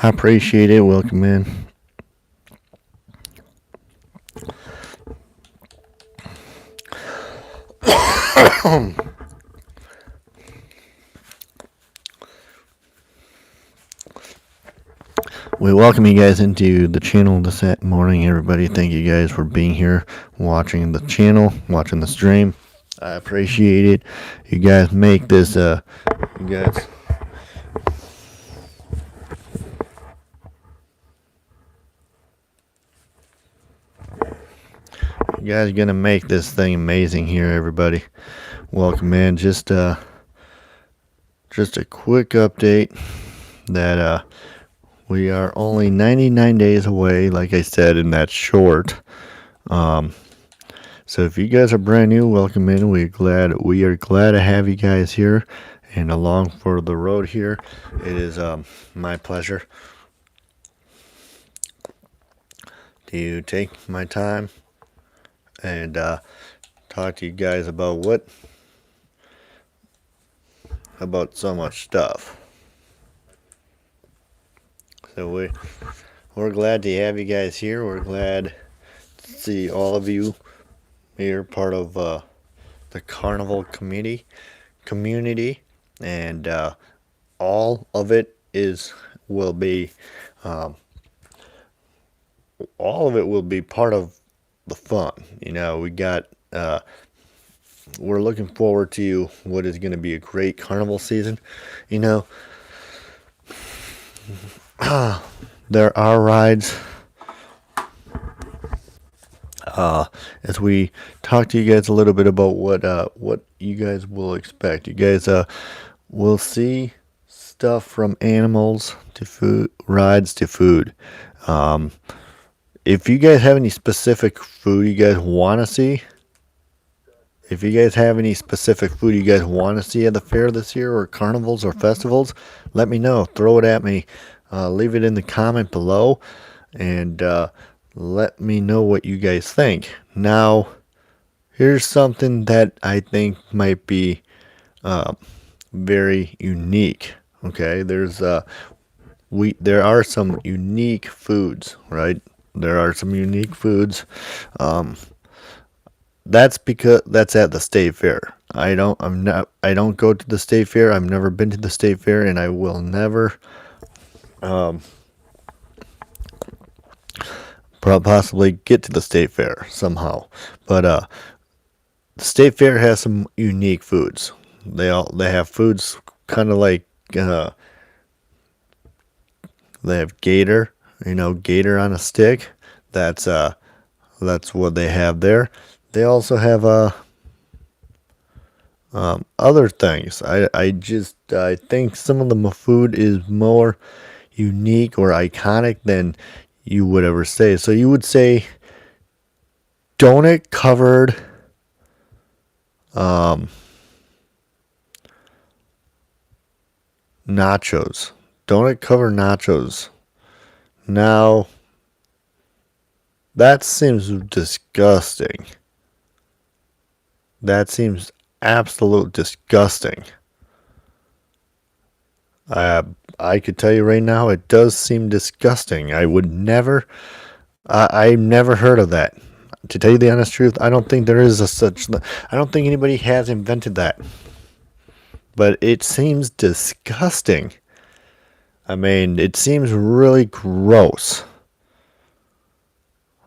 I appreciate it. Welcome in. We welcome you guys into the channel this morning, everybody. Thank you guys for being here, watching the channel, watching the stream. I appreciate it. You guys make this, you guys. You guys are gonna make this thing amazing here, everybody. Welcome in. Just a quick update that we are only 99 days away, like I said, in that short. So if you guys are brand new, welcome in. We are glad to have you guys here and along for the road here. It is my pleasure to take my time and talk to you guys about so much stuff. So we're glad to have you guys here. We're glad to see all of you here, part of the carnival community, and all of it will be part of the fun. We're looking forward to what is going to be a great carnival season. There are rides. As we talk to you guys a little bit about what you guys will expect. You guys will see stuff from animals to food, rides to food. If you guys have any specific food you guys want to see, at the fair this year, or carnivals or festivals, let me know. Throw it at me. Leave it in the comment below, and let me know what you guys think. Now, here's something that I think might be very unique. Okay, there are some unique foods, right? There are some unique foods. That's at the state fair. I don't go to the state fair. I've never been to the state fair, and I will never possibly get to the state fair somehow. But the state fair has some unique foods. They have foods kind of like they have gator, gator on a stick. That's what they have there. They also have other things. I think some of the food is more unique or iconic than you would ever say. So you would say donut covered nachos. Donut covered nachos. Now, that seems disgusting. That seems absolute disgusting. I could tell you right now, it does seem disgusting. I've never heard of that. To tell you the honest truth, I don't think there is I don't think anybody has invented that. But it seems disgusting. I mean, it seems really gross.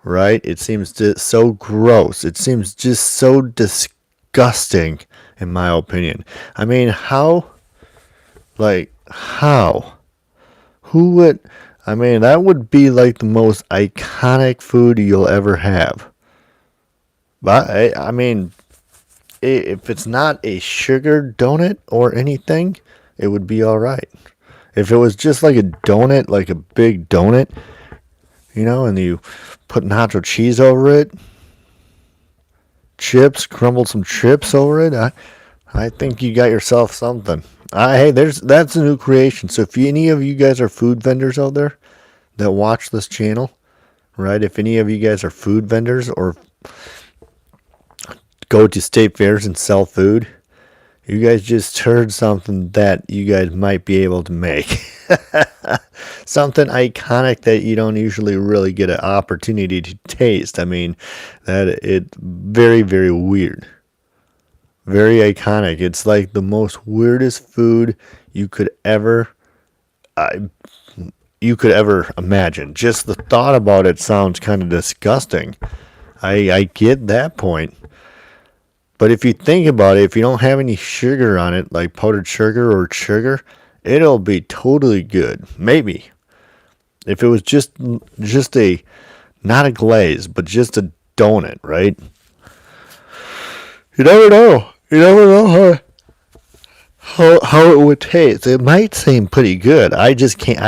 Right? It seems so gross. It seems just so disgusting, in my opinion. I mean, how? Who would? I mean, that would be like the most iconic food you'll ever have. But I mean, if it's not a sugar donut or anything, it would be all right. If it was just like a donut, like a big donut, and you put nacho cheese over it, crumbled some chips over it, I think you got yourself something. Hey, that's a new creation. So if any of you guys are food vendors out there that watch this channel, right? If any of you guys are food vendors or go to state fairs and sell food, you guys just heard something that you guys might be able to make. something iconic that you don't usually really get an opportunity to taste. I mean, that it's very, very weird. Very iconic. It's like the most weirdest food you could ever I you could ever imagine. Just the thought about it sounds kind of disgusting. I get that point. But if you think about it, if you don't have any sugar on it, like powdered sugar or sugar, it'll be totally good. Maybe. If it was just a not a glaze, but just a donut, right? You never know. You never know how it would taste. It might seem pretty good. I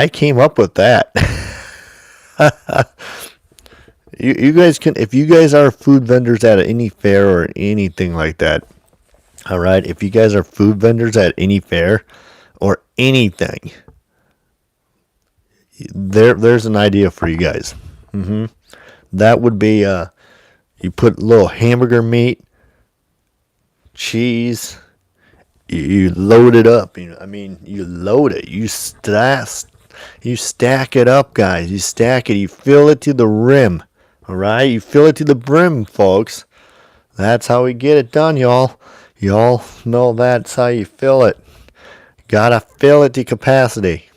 came up with that. You guys can, if you guys are food vendors at any fair or anything like that, all right, if you guys are food vendors at any fair or anything, there's an idea for you guys. That would be you put a little hamburger meat, cheese, you load it up. You load it. You stack it up, guys. You stack it. You fill it to the rim. All right, you fill it to the brim, folks. That's how we get it done, y'all. Y'all know that's how you fill it. Gotta fill it to capacity.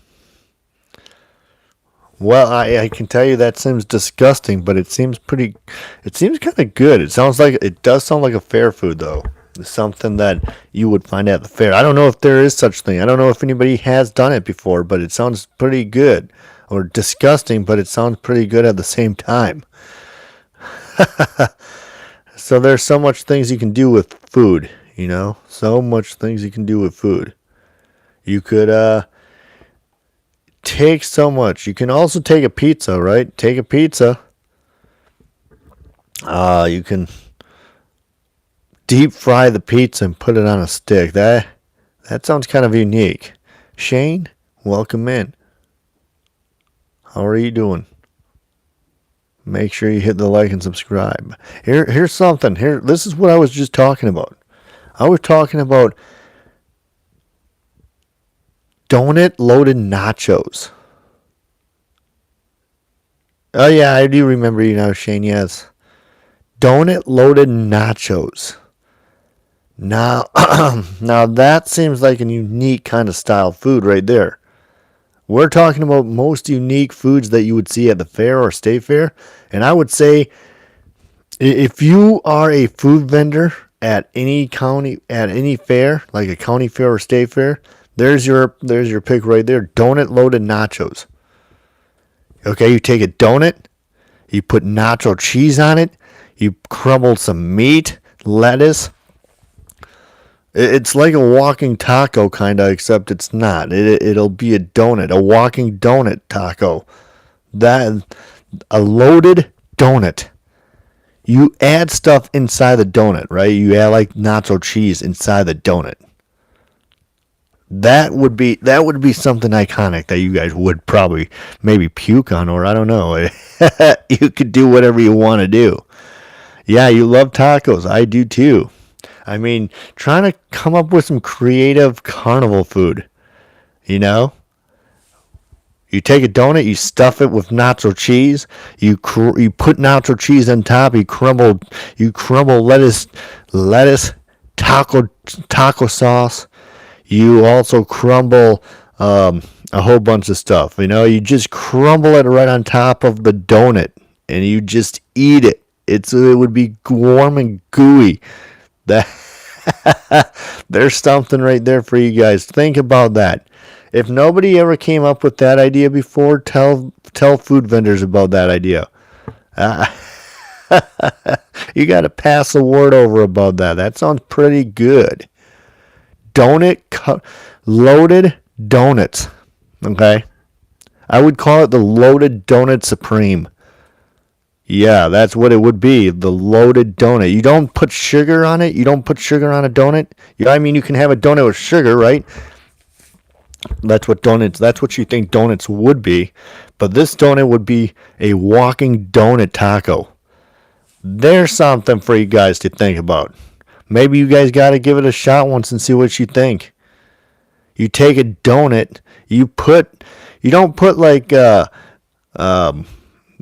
Well, I can tell you that seems disgusting, but it seems kind of good. It does sound like a fair food, though. It's something that you would find at the fair. I don't know if there is such thing. I don't know if anybody has done it before, but it sounds pretty good. Or disgusting, but it sounds pretty good at the same time. So there's so much things you can do with food, so much things you can do with food. You could take so much. You can also take a pizza, right? Take a pizza. You can deep fry the pizza and put it on a stick. That sounds kind of unique. Shane, welcome in. How are you doing? Make sure you hit the like and subscribe. Here's something. This is what I was just talking about. I was talking about donut loaded nachos. Oh yeah, I do remember you now, Shane. Yes, donut loaded nachos. Now, now that seems like a unique kind of style food right there. We're talking about most unique foods that you would see at the fair or state fair. And I would say if you are a food vendor at any fair, like a county fair or state fair, there's your pick right there. Donut loaded nachos. Okay, you take a donut, you put nacho cheese on it, you crumble some meat, lettuce. It's like a walking taco, kind of, except it's not. It'll be a donut, a walking donut taco. A loaded donut. You add stuff inside the donut, right? You add like nacho cheese inside the donut. That would be something iconic that you guys would probably maybe puke on, or I don't know. You could do whatever you want to do. Yeah, you love tacos. I do too. I mean, trying to come up with some creative carnival food, You take a donut, you stuff it with nacho cheese, you put nacho cheese on top, you crumble lettuce, taco sauce. You also crumble a whole bunch of stuff. You just crumble it right on top of the donut, and you just eat it. It would be warm and gooey. There's something right there for you guys. Think about that. If nobody ever came up with that idea before, tell food vendors about that idea. You got to pass the word over about that. That sounds pretty good. Loaded donuts. Okay? I would call it the loaded donut supreme. Yeah, that's what it would be. The loaded donut. You don't put sugar on it. You don't put sugar on a donut. You can have a donut with sugar, right? That's what you think donuts would be. But this donut would be a walking donut taco. There's something for you guys to think about. Maybe you guys got to give it a shot once and see what you think. You take a donut, you don't put like um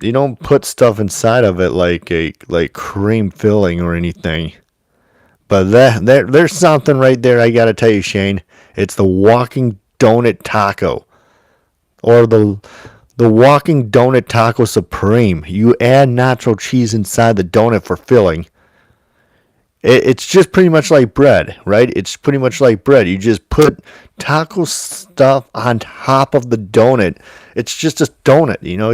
you don't put stuff inside of it like cream filling or anything. But there's something right there I gotta tell you, Shane. It's the walking donut taco. Or the walking donut taco supreme. You add nacho cheese inside the donut for filling. It's just pretty much like bread, right? It's pretty much like bread. You just put taco stuff on top of the donut. It's just a donut, you know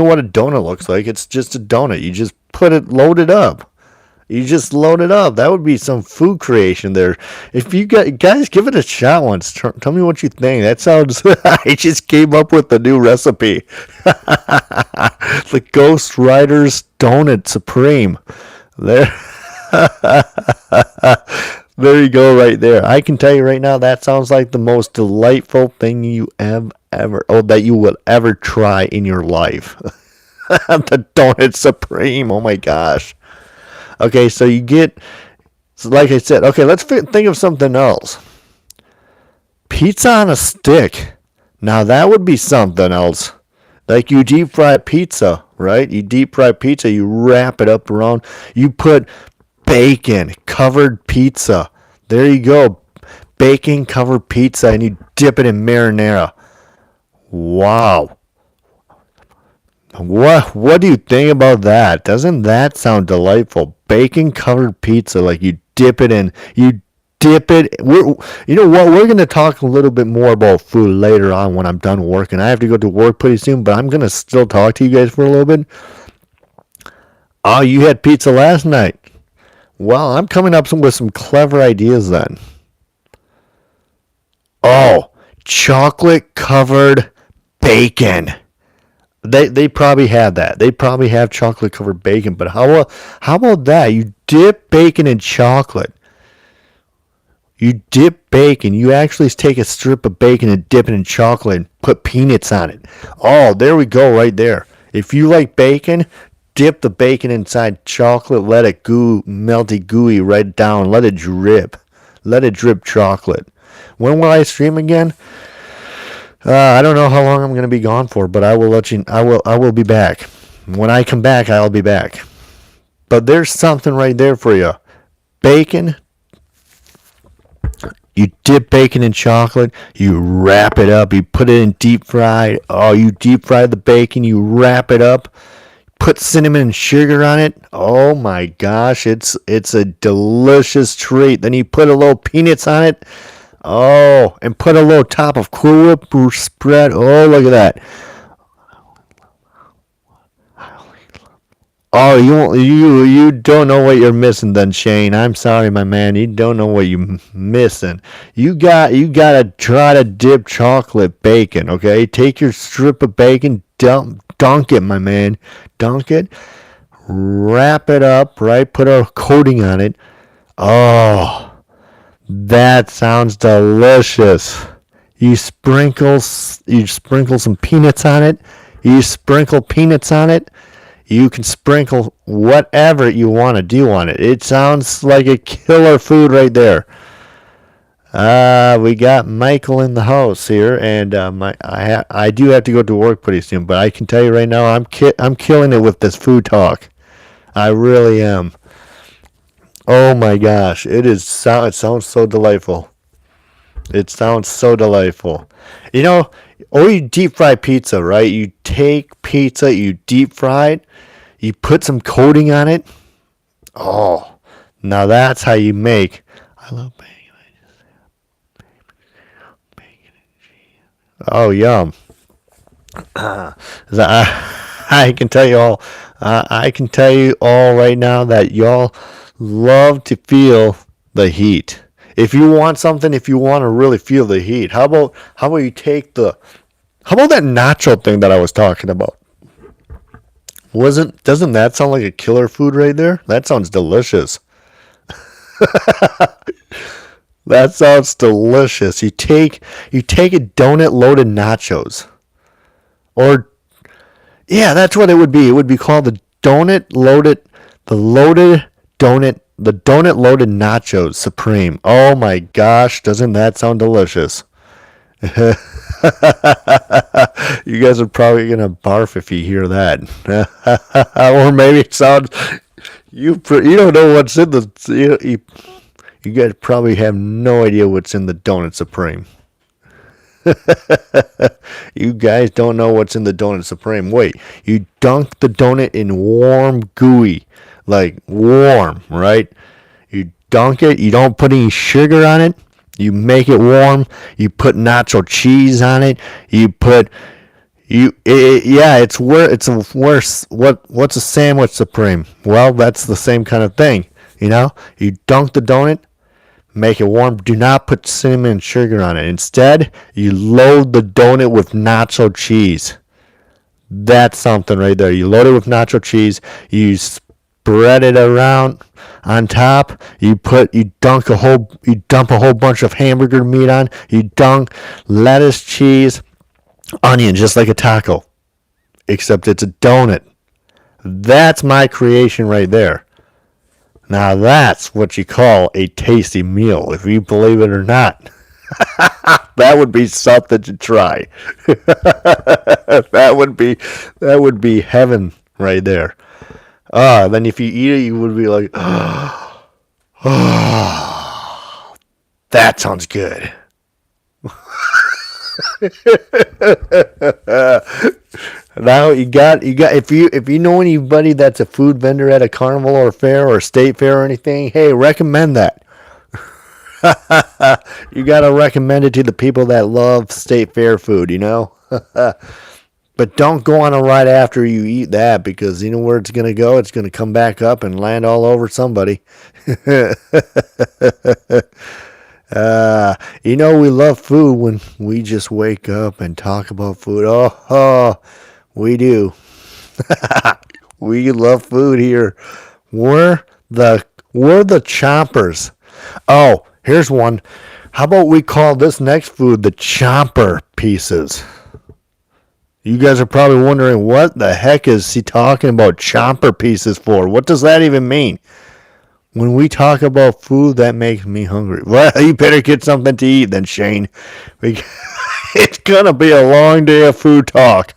what a donut looks like. It's just a donut. You just load it up. You just load it up. That would be some food creation there. If you guys give it a shot once, tell me what you think. That sounds. I just came up with the new recipe. The Ghost Riders Donut Supreme. There, there you go, right there. I can tell you right now, that sounds like the most delightful thing you that you will ever try in your life. The Donut Supreme. Oh my gosh. Okay, so like I said, okay, let's think of something else. Pizza on a stick. Now that would be something else. Like you deep fry pizza, right? You deep fry pizza, you wrap it up around, you put bacon covered pizza. There you go. Bacon covered pizza, and you dip it in marinara. Wow. What do you think about that? Doesn't that sound delightful? Bacon covered pizza, like you dip it in. You dip it. You know what? We're gonna talk a little bit more about food later on when I'm done working. I have to go to work pretty soon, but I'm gonna still talk to you guys for a little bit. Oh, you had pizza last night. Well, I'm coming up with some clever ideas then. Oh, chocolate covered bacon. They probably have that. They probably have chocolate covered bacon. But how about that? You dip bacon in chocolate. You dip bacon. You actually take a strip of bacon and dip it in chocolate and put peanuts on it. Oh, there we go right there. If you like bacon, dip the bacon inside chocolate. Let it melty gooey right down. Let it drip. Let it drip chocolate. When will I stream again? I don't know how long I'm going to be gone for, but I will let you. I will be back. When I come back, I'll be back. But there's something right there for you. Bacon. You dip bacon in chocolate. You wrap it up. You put it in deep fried. Oh, you deep fry the bacon. You wrap it up. Put cinnamon and sugar on it. Oh my gosh, it's a delicious treat. Then you put a little peanuts on it. Oh, and put a little top of Cool Whip spread. Oh, look at that. Oh, you don't know what you're missing then, Shane. I'm sorry, my man. You don't know what you're missing. You gotta try to dip chocolate bacon, okay? Take your strip of bacon, dunk it, my man. Dunk it. Wrap it up, right? Put a coating on it. Oh. That sounds delicious. You sprinkle some peanuts on it. You sprinkle peanuts on it. You can sprinkle whatever you want to do on it. It sounds like a killer food right there. We got Michael in the house here, and I do have to go to work pretty soon. But I can tell you right now, I'm killing it with this food talk. I really am. Oh my gosh, it sounds so delightful. It sounds so delightful. Or you deep fry pizza, right? You take pizza, you deep fry it, you put some coating on it. Oh, now that's how you make. I love bacon. Bacon and cheese. Oh, yum. I can tell you all. I can tell you all right now that y'all love to feel the heat. If you want to really feel the heat, how about you take how about that nacho thing that I was talking about? Doesn't that sound like a killer food right there? That sounds delicious. That sounds delicious. You take a donut loaded nachos. Or yeah, that's what it would be. It would be called the loaded donut the donut loaded nachos supreme. Oh my gosh, doesn't that sound delicious? You guys are probably gonna barf if you hear that, or maybe it sounds you don't know what's in the you guys probably have no idea what's in the donut supreme. You guys don't know what's in the donut supreme. Wait, you dunk the donut in warm gooey, like warm, right? You dunk it. You don't put any sugar on it. You make it warm. You put nacho cheese on it. You put yeah. It's worse. What's a sandwich supreme? Well, that's the same kind of thing. You dunk the donut. Make it warm. Do not put cinnamon and sugar on it. Instead, you load the donut with nacho cheese. That's something right there. You load it with nacho cheese. You spread it around on top. You dump a whole bunch of hamburger meat on. You dunk lettuce, cheese, onion, just like a taco, except it's a donut. That's my creation right there. Now that's what you call a tasty meal, if you believe it or not. That would be something to try. That would be heaven right there. Then if you eat it, you would be like, oh, that sounds good. Now if you know anybody that's a food vendor at a carnival or fair or state fair or anything, hey, recommend that. You gotta recommend it to the people that love state fair food, But don't go on a ride after you eat that, because you know where it's gonna go? It's gonna come back up and land all over somebody. We love food when we just wake up and talk about food. Oh, we do. We love food here. We're the chompers. Oh, here's one. How about we call this next food the chomper pieces? You guys are probably wondering, what the heck is he talking about chomper pieces for? What does that even mean? When we talk about food, that makes me hungry. Well, you better get something to eat then, Shane. It's going to be a long day of food talk.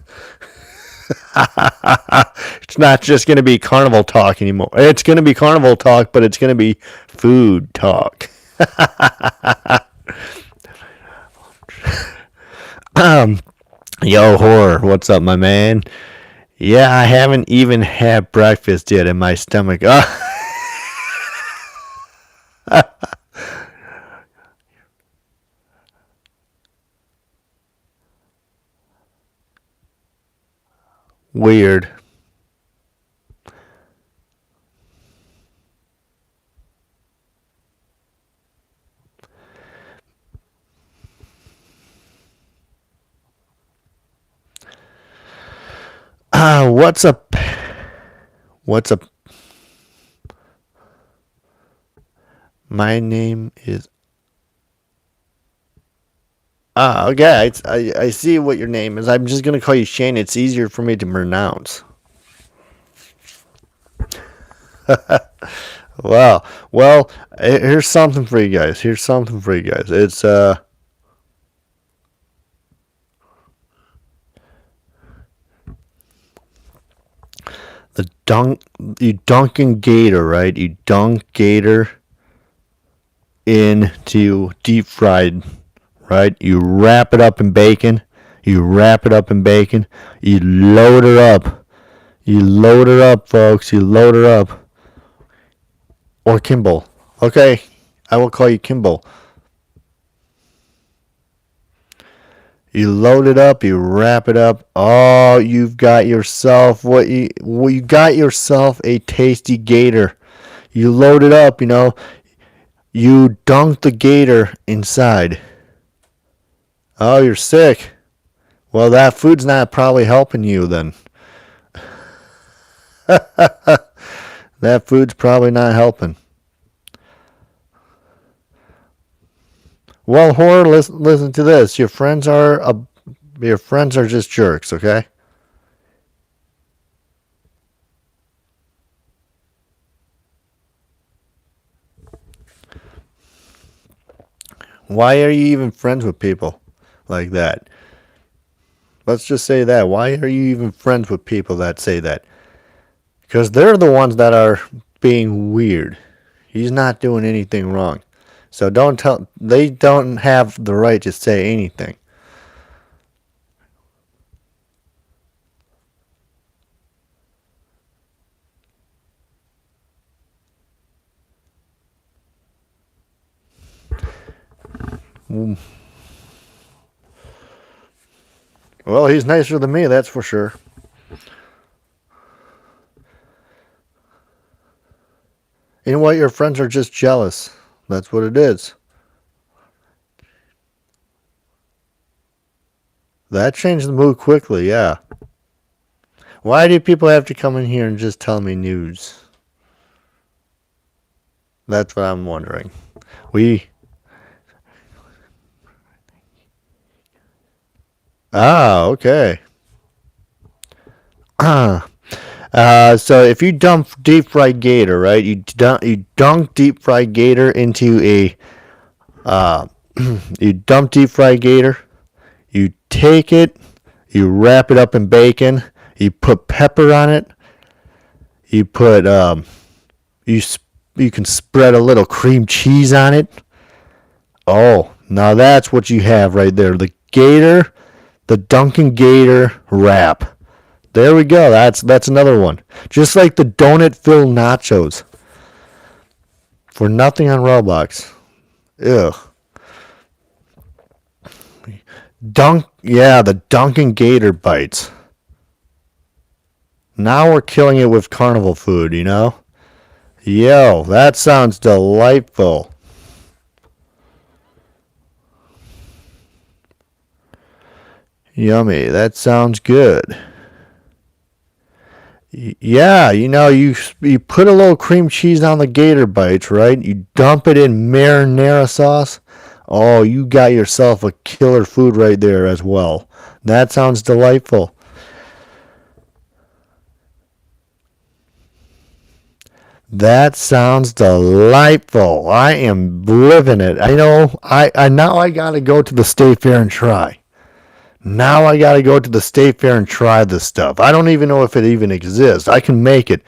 It's not just going to be carnival talk anymore. It's going to be carnival talk, but it's going to be food talk. Yo, Horror, what's up, my man? Yeah, I haven't even had breakfast yet in my stomach. Weird. What's up? What's up? My name is. Okay. I see what your name is. I'm just gonna call you Shane. It's easier for me to pronounce. Wow. Well, here's something for you guys. It's the you dunking gator, right? You dunk gator into deep fried, right? You wrap it up in bacon. You load her up. Folks. You load her up. Or Kimball. Okay, I will call you Kimball. You load it up, you wrap it up. Oh, you've got yourself you got yourself a tasty gator. You load it up, you dunk the gator inside. Oh, you're sick. Well, that food's not probably helping you then. That food's probably not helping. Well, Horror, listen to this. Your friends are just jerks, okay? Why are you even friends with people like that? Let's just say that. Why are you even friends with people that say that? Because they're the ones that are being weird. He's not doing anything wrong. So don't tell. They don't have the right to say anything. Well, he's nicer than me, that's for sure. You know what? Your friends are just jealous. That's what it is. That changed the mood quickly, yeah. Why do people have to come in here and just tell me news? That's what I'm wondering. We. Ah, okay. So if you dump deep fried gator, right? You dunk deep fried gator into a you dump deep fried gator. You take it, you wrap it up in bacon. You put pepper on it. You put you you can spread a little cream cheese on it. Oh, now that's what you have right there. The Dunkin' Gator wrap. There we go. That's another one. Just like the donut filled nachos. For nothing on Roblox. Ugh. The Dunkin' Gator bites. Now we're killing it with carnival food, you know? Yo, that sounds delightful. Yummy. That sounds good. Yeah, you put a little cream cheese on the gator bites, right? You dump it in marinara sauce. Oh, you got yourself a killer food right there as well. That sounds delightful. That sounds delightful. I am living it. I know. I now I gotta go to the state fair and try. Now I gotta go to the state fair and try this stuff. I don't even know if it even exists. I can make it.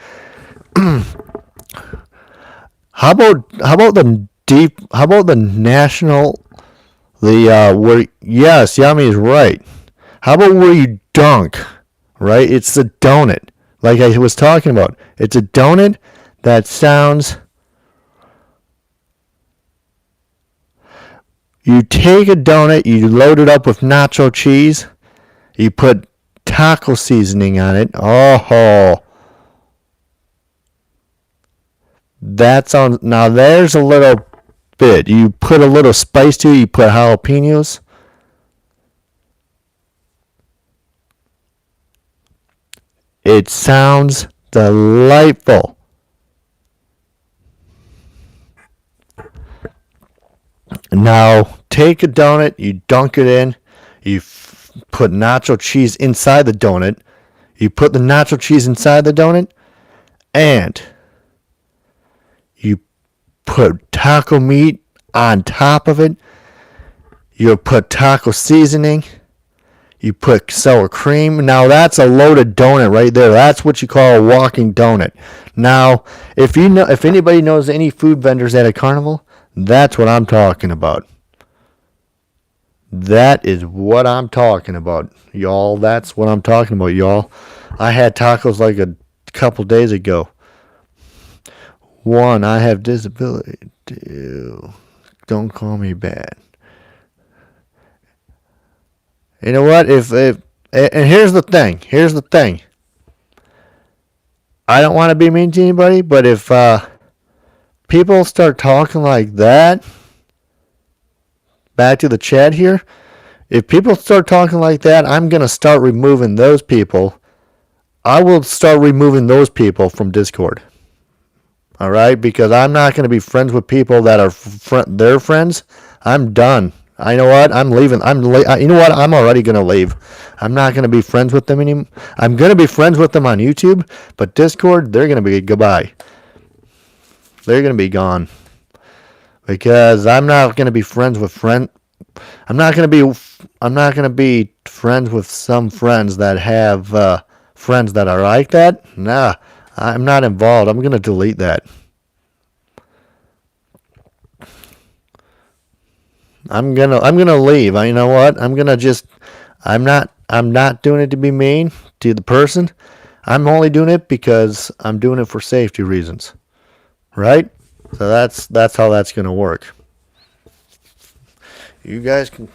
How about the deep? How about the national? The where? Yes, Yummy is right. How about where you dunk? Right, it's a donut. Like I was talking about, it's a donut that sounds. You take a donut, you load it up with nacho cheese, you put taco seasoning on it. Oh, that sounds. Now there's a little bit. You put a little spice to it. You put jalapenos. It sounds delightful. Now take a donut, you dunk it in, you put nacho cheese inside the donut, you put the nacho cheese inside the donut, and you put taco meat on top of it. You put taco seasoning. You put sour cream. Now that's a loaded donut right there. That's what you call a walking donut. Now, if anybody knows any food vendors at a carnival, that's what I'm talking about. That is what I'm talking about, y'all. That's what I'm talking about, y'all. I had tacos like a couple days ago. 1, I have disability. 2, don't call me bad. You know what? And here's the thing. I don't want to be mean to anybody, but if people start talking like that, back to the chat here, if people start talking like that, I'm going to start removing those people. I will start removing those people from Discord. All right? Because I'm not going to be friends with people that are their friends. I'm done. I know what? I'm leaving. You know what? I'm already going to leave. I'm not going to be friends with them anymore. I'm going to be friends with them on YouTube, but Discord, they're going to be goodbye. They're going to be gone. because I'm not gonna be friends with friend. I'm not gonna be. I'm not gonna be friends with some friends that have friends that are like that. Nah, I'm not involved. I'm gonna delete that. I'm gonna leave. You know what? I'm gonna just. I'm not doing it to be mean to the person. I'm only doing it because I'm doing it for safety reasons. Right? So that's how that's gonna work. You guys can.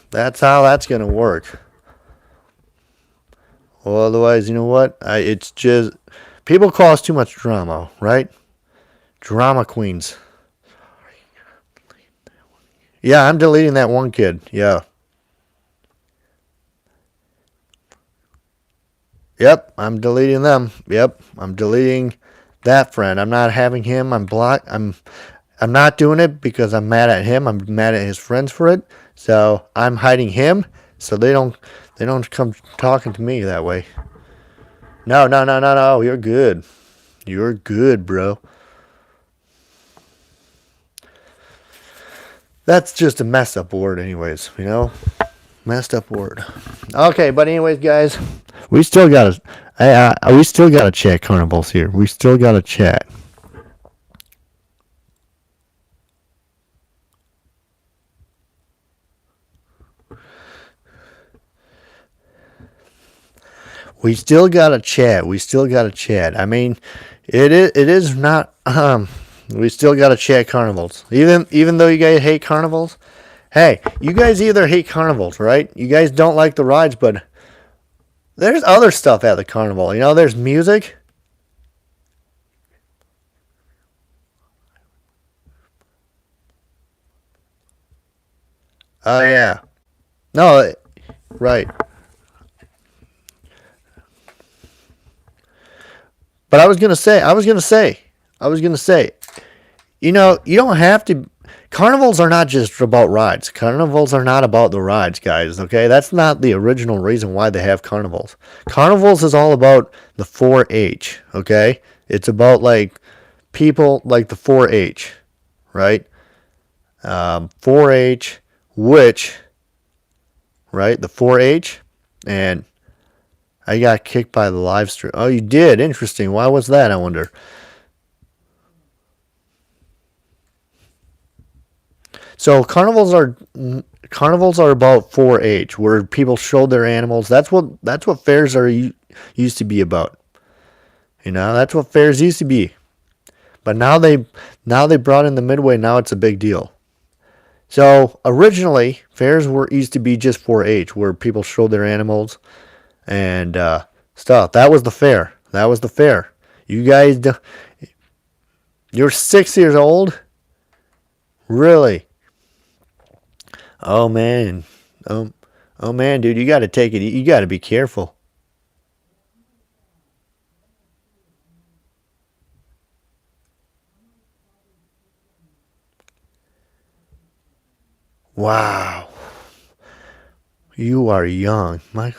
That's how that's gonna work. Well, otherwise, you know what? It's just people cause too much drama, right? Drama queens. Yeah, I'm deleting that one kid. Yeah. Yep, I'm deleting them. Yep, I'm deleting that friend. I'm not having him. I'm not doing it because I'm mad at him. I'm mad at his friends for it. So I'm hiding him so they don't come talking to me that way. No, no, no, no, no. You're good. You're good, bro. That's just a messed up word, anyways. Messed up word. Okay, but anyways, guys, we still gotta, we still gotta chat carnivals here. We still gotta chat. We still gotta chat. We still gotta chat. I mean, it is not. We still gotta chat carnivals. Even though you guys hate carnivals, hey, you guys either hate carnivals, right? You guys don't like the rides, but there's other stuff at the carnival. There's music. Oh yeah. No, right. But I was gonna say, you don't have to. Carnivals are not just about rides. Carnivals are not about the rides, guys. Okay, that's not the original reason why they have carnivals. Carnivals is all about the 4-H. Okay, it's about like people like the 4-H, right? 4-H, which, right? The 4-H, and I got kicked by the live stream. Oh, you did? Interesting. Why was that? I wonder. So carnivals are about 4-H, where people show their animals. That's what fairs used to be about. That's what fairs used to be. But now they brought in the Midway. Now it's a big deal. So originally fairs were used to be just 4-H, where people show their animals and stuff. That was the fair. That was the fair. You guys, you're 6 years old, really? Oh man. Oh, oh man, dude, you got to take it. You got to be careful. Wow, you are young, Mike.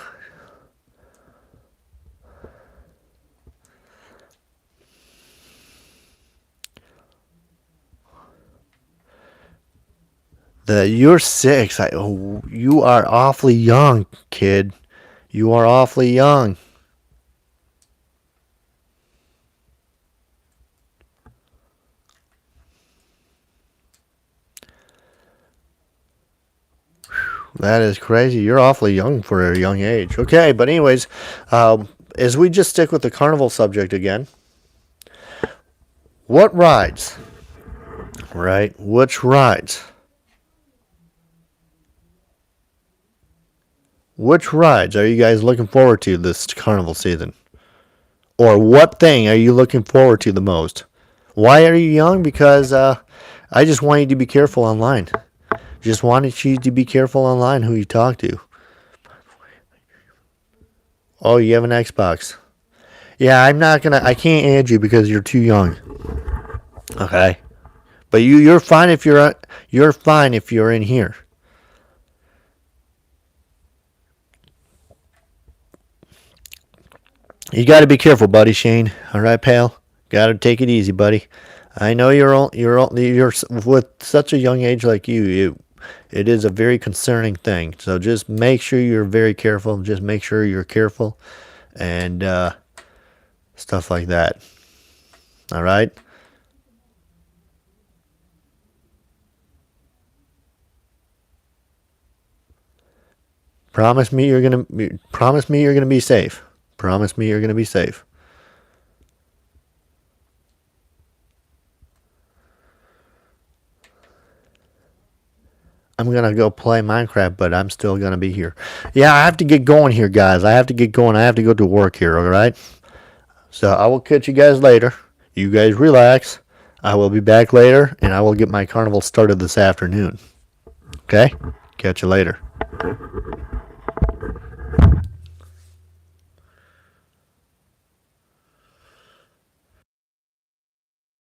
You're 6. You are awfully young, kid. You are awfully young. That is crazy. You're awfully young for a young age. Okay, but anyways, as we just stick with the carnival subject again, what rides? Right? Which rides? Which rides are you guys looking forward to this carnival season? Or what thing are you looking forward to the most? Why are you young? Because I just want you to be careful online. Just wanted you to be careful online who you talk to. Oh, you have an Xbox. Yeah, I can't add you because you're too young. Okay. But you're fine if you're fine if you're in here. You got to be careful, buddy Shane. All right, pal. Got to take it easy, buddy. I know you're with such a young age like it is a very concerning thing. So just make sure you're very careful. Just make sure you're careful, and stuff like that. All right. Promise me you're gonna be safe. Promise me you're gonna be safe. I'm gonna go play Minecraft, but I'm still gonna be here. Yeah, I have to get going here, guys. I have to get going. I have to go to work here. All right. So I will catch you guys later. You guys relax. I will be back later, and I will get my carnival started this afternoon. Okay? Catch you later.